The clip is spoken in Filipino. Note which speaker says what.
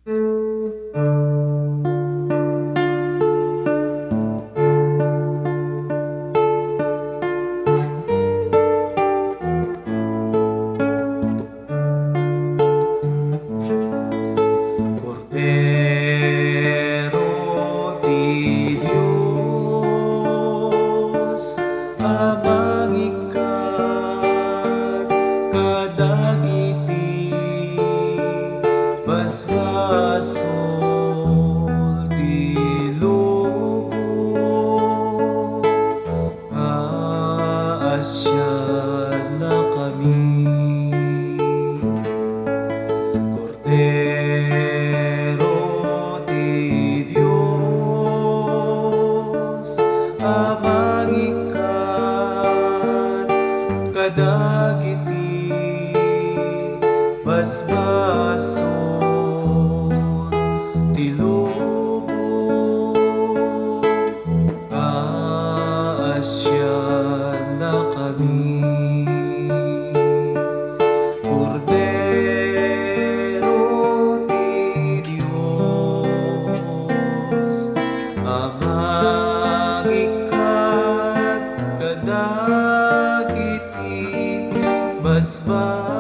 Speaker 1: Cordero di Dios, amang ikat kadagiti basbasol ti lubong, aasyan na kami. Cordero di Dios, amang ikat kadagiti basbason ti lubong, aasyan na kami. Cordero di Dios, amang ikat kadagiti basbason